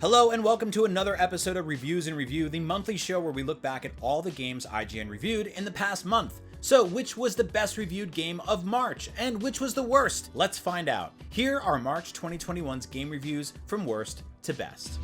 Hello and welcome to another episode of Reviews and Review, the monthly show where we look back at all the games IGN reviewed in the past month. So, which was the best reviewed game of March, and which was the worst? Let's find out. Here are March 2021's game reviews from worst to best.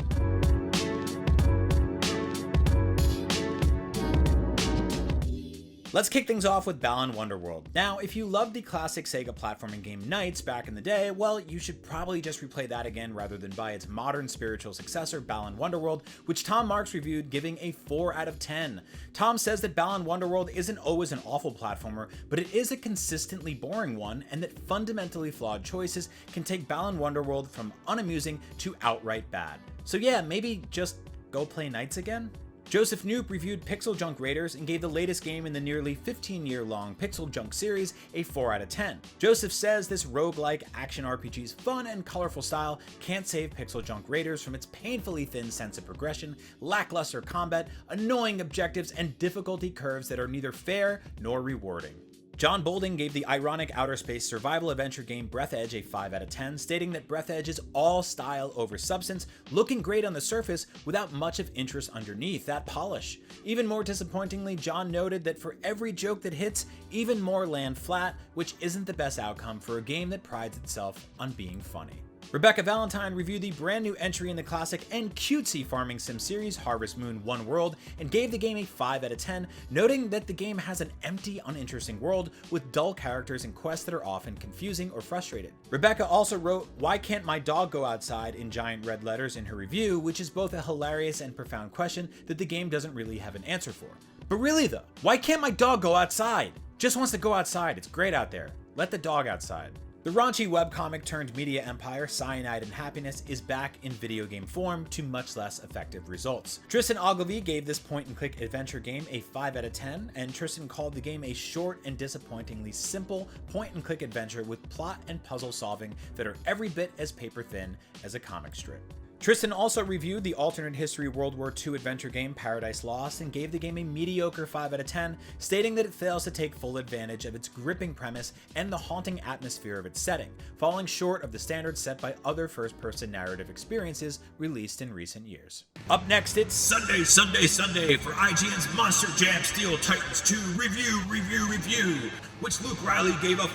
Let's kick things off with Balan Wonderworld. Now, if you loved the classic Sega platforming game Knights back in the day, well, you should probably just replay that again rather than buy its modern spiritual successor, Balan Wonderworld, which Tom Marks reviewed, giving a 4 out of 10. Tom says that Balan Wonderworld isn't always an awful platformer, but it is a consistently boring one, and that fundamentally flawed choices can take Balan Wonderworld from unamusing to outright bad. So yeah, maybe just go play Knights again? Joseph Noop reviewed Pixel Junk Raiders and gave the latest game in the nearly 15-year-long Pixel Junk series a 4 out of 10. Joseph says this roguelike action RPG's fun and colorful style can't save Pixel Junk Raiders from its painfully thin sense of progression, lackluster combat, annoying objectives, and difficulty curves that are neither fair nor rewarding. John Bolding gave the ironic outer space survival adventure game Breathedge a 5 out of 10, stating that Breathedge is all style over substance, looking great on the surface without much of interest underneath that polish. Even more disappointingly, John noted that for every joke that hits, even more land flat, which isn't the best outcome for a game that prides itself on being funny. Rebecca Valentine reviewed the brand new entry in the classic and cutesy farming sim series Harvest Moon: One World and gave the game a 5 out of 10, noting that the game has an empty, uninteresting world with dull characters and quests that are often confusing or frustrated. Rebecca also wrote, "Why can't my dog go outside?" in giant red letters in her review, which is both a hilarious and profound question that the game doesn't really have an answer for. But really though, why can't my dog go outside? Just wants to go outside, it's great out there. Let the dog outside. The raunchy webcomic turned media empire Cyanide and Happiness is back in video game form to much less effective results. Tristan Ogilvy gave this point-and-click adventure game a 5 out of 10, and Tristan called the game a short and disappointingly simple point-and-click adventure with plot and puzzle solving that are every bit as paper-thin as a comic strip. Tristan also reviewed the alternate history World War II adventure game Paradise Lost and gave the game a mediocre 5 out of 10, stating that it fails to take full advantage of its gripping premise and the haunting atmosphere of its setting, falling short of the standards set by other first-person narrative experiences released in recent years. Up next, it's Sunday for IGN's Monster Jam Steel Titans 2 review, which Luke Riley gave a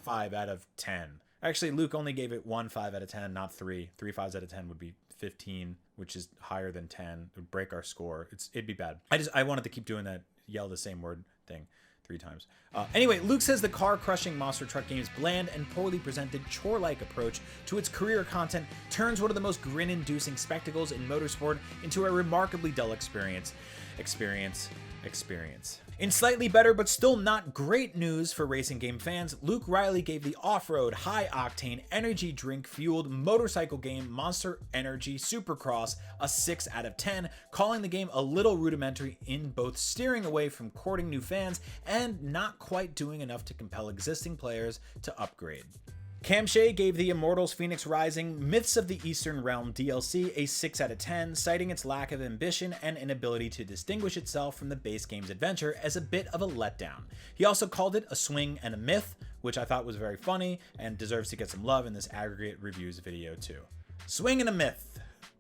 5 out of 10. Actually, Luke only gave it 1 5 out of 10, not 3. 3 5s out of 10 would be 15, which is higher than 10. It would break our score. It'd be bad. I wanted to keep doing that yell the same word thing 3 times. Anyway, Luke says the car-crushing monster truck game's bland and poorly presented chore-like approach to its career content turns one of the most grin-inducing spectacles in motorsport into a remarkably dull experience. In slightly better but still not great news for racing game fans, Luke Riley gave the off-road, high-octane, energy drink-fueled motorcycle game Monster Energy Supercross a 6 out of 10, calling the game a little rudimentary in both steering away from courting new fans and not quite doing enough to compel existing players to upgrade. Cam Shea gave the Immortals Phoenix Rising Myths of the Eastern Realm DLC a 6 out of 10, citing its lack of ambition and inability to distinguish itself from the base game's adventure as a bit of a letdown. He also called it a swing and a myth, which I thought was very funny and deserves to get some love in this aggregate reviews video too. Swing and a myth.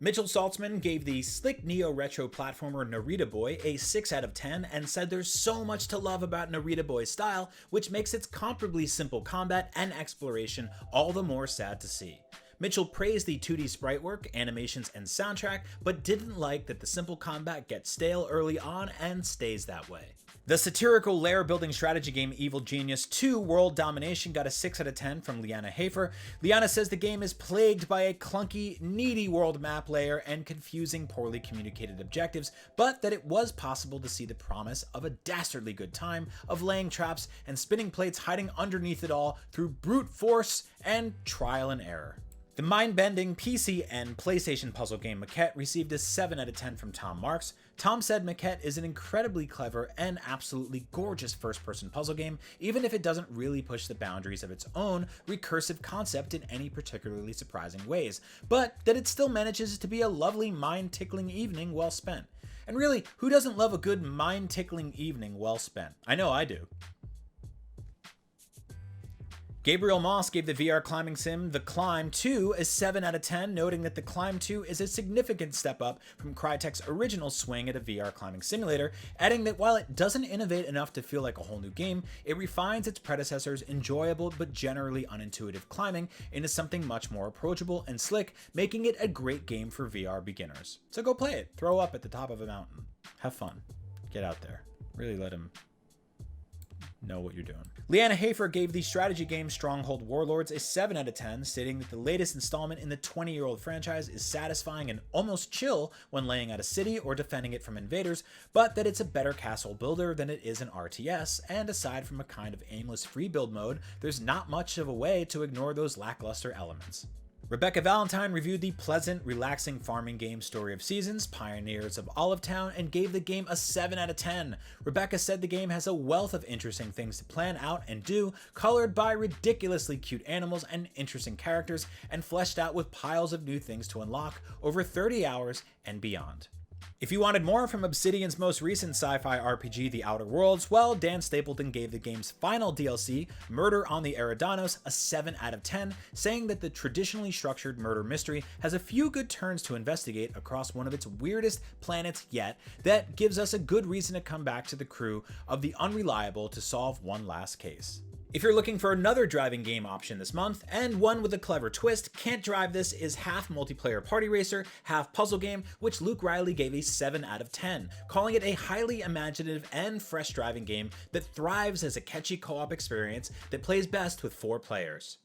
Mitchell Saltzman gave the slick neo-retro platformer Narita Boy a 6 out of 10 and said there's so much to love about Narita Boy's style, which makes its comparably simple combat and exploration all the more sad to see. Mitchell praised the 2D sprite work, animations, and soundtrack, but didn't like that the simple combat gets stale early on and stays that way. The satirical lair-building strategy game Evil Genius 2 World Domination got a 6 out of 10 from Liana Hafer. Liana says the game is plagued by a clunky, needy world map layer and confusing, poorly communicated objectives, but that it was possible to see the promise of a dastardly good time of laying traps and spinning plates hiding underneath it all through brute force and trial and error. The mind-bending PC and PlayStation puzzle game Maquette received a 7 out of 10 from Tom Marks. Tom said Maquette is an incredibly clever and absolutely gorgeous first-person puzzle game, even if it doesn't really push the boundaries of its own recursive concept in any particularly surprising ways, but that it still manages to be a lovely mind-tickling evening well spent. And really, who doesn't love a good mind-tickling evening well spent? I know I do. Gabriel Moss gave the VR climbing sim The Climb 2 a 7 out of 10, noting that The Climb 2 is a significant step up from Crytek's original swing at a VR climbing simulator, adding that while it doesn't innovate enough to feel like a whole new game, it refines its predecessor's enjoyable but generally unintuitive climbing into something much more approachable and slick, making it a great game for VR beginners. So go play it, throw up at the top of a mountain, have fun, get out there, really let him know what you're doing. Leanna Hafer gave the strategy game Stronghold Warlords a 7 out of 10, stating that the latest installment in the 20-year-old franchise is satisfying and almost chill when laying out a city or defending it from invaders, but that it's a better castle builder than it is an RTS, and aside from a kind of aimless free build mode, there's not much of a way to ignore those lackluster elements. Rebecca Valentine reviewed the pleasant, relaxing farming game Story of Seasons, Pioneers of Olivetown, and gave the game a 7 out of 10. Rebecca said the game has a wealth of interesting things to plan out and do, colored by ridiculously cute animals and interesting characters, and fleshed out with piles of new things to unlock over 30 hours and beyond. If you wanted more from Obsidian's most recent sci-fi RPG, The Outer Worlds, well, Dan Stapleton gave the game's final DLC, Murder on the Eridanos, a 7 out of 10, saying that the traditionally structured murder mystery has a few good turns to investigate across one of its weirdest planets yet that gives us a good reason to come back to the crew of the Unreliable to solve one last case. If you're looking for another driving game option this month, and one with a clever twist, Can't Drive This is half multiplayer party racer, half puzzle game, which Luke Riley gave a 7 out of 10, calling it a highly imaginative and fresh driving game that thrives as a catchy co-op experience that plays best with 4 players.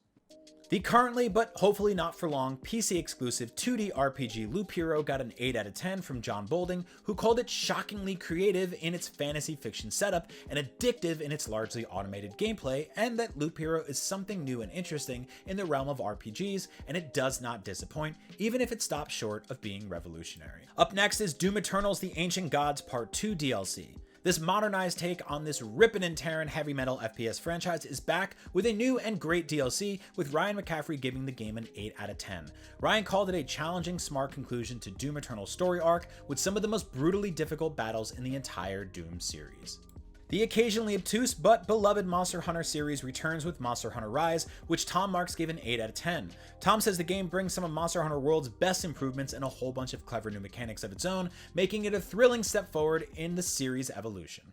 The currently, but hopefully not for long, PC exclusive 2D RPG Loop Hero got an 8 out of 10 from John Bolding, who called it shockingly creative in its fantasy fiction setup and addictive in its largely automated gameplay, and that Loop Hero is something new and interesting in the realm of RPGs, and it does not disappoint, even if it stops short of being revolutionary. Up next is Doom Eternal's The Ancient Gods Part 2 DLC. This modernized take on this rippin' and tearin' heavy metal FPS franchise is back with a new and great DLC, with Ryan McCaffrey giving the game an 8 out of 10. Ryan called it a challenging, smart conclusion to Doom Eternal's story arc, with some of the most brutally difficult battles in the entire Doom series. The occasionally obtuse but beloved Monster Hunter series returns with Monster Hunter Rise, which Tom Marks gave an 8 out of 10. Tom says the game brings some of Monster Hunter World's best improvements and a whole bunch of clever new mechanics of its own, making it a thrilling step forward in the series' evolution.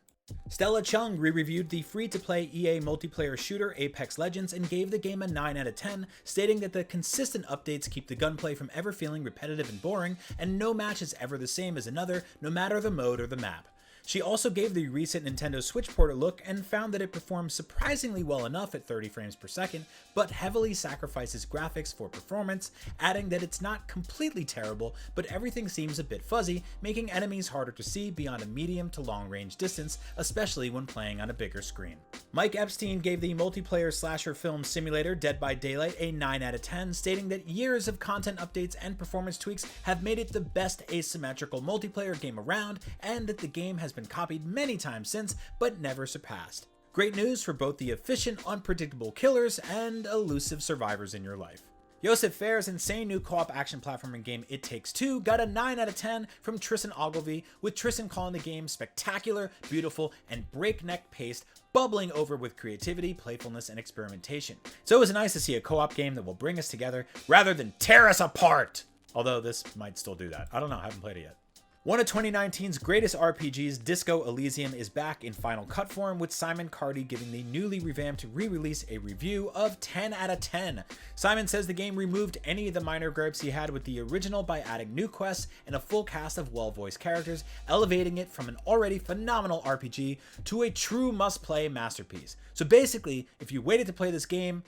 Stella Chung re-reviewed the free-to-play EA multiplayer shooter Apex Legends and gave the game a 9 out of 10, stating that the consistent updates keep the gunplay from ever feeling repetitive and boring, and no match is ever the same as another, no matter the mode or the map. She also gave the recent Nintendo Switch port a look and found that it performs surprisingly well enough at 30 frames per second, but heavily sacrifices graphics for performance, adding that it's not completely terrible, but everything seems a bit fuzzy, making enemies harder to see beyond a medium to long range distance, especially when playing on a bigger screen. Mike Epstein gave the multiplayer slasher film simulator Dead by Daylight a 9 out of 10, stating that years of content updates and performance tweaks have made it the best asymmetrical multiplayer game around, and that the game has been copied many times since, but never surpassed. Great news for both the efficient, unpredictable killers and elusive survivors in your life. Joseph Fair's insane new co-op action platforming game It Takes Two got a 9 out of 10 from Tristan Ogilvy, with Tristan calling the game spectacular, beautiful, and breakneck paced, bubbling over with creativity, playfulness, and experimentation. So it was nice to see a co-op game that will bring us together rather than tear us apart! Although this might still do that. I don't know, I haven't played it yet. One of 2019's greatest RPGs, Disco Elysium, is back in Final Cut form, with Simon Cardy giving the newly revamped re-release a review of 10 out of 10. Simon says the game removed any of the minor gripes he had with the original by adding new quests and a full cast of well-voiced characters, elevating it from an already phenomenal RPG to a true must-play masterpiece. So basically, if you waited to play this game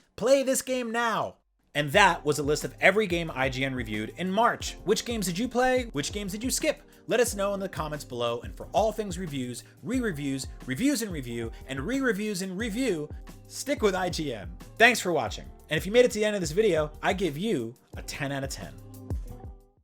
now! And that was a list of every game IGN reviewed in March. Which games did you play? Which games did you skip? Let us know in the comments below, and for all things reviews, re-reviews, reviews and review, and re-reviews and review, stick with IGN. Thanks for watching, and if you made it to the end of this video, I give you a 10 out of 10.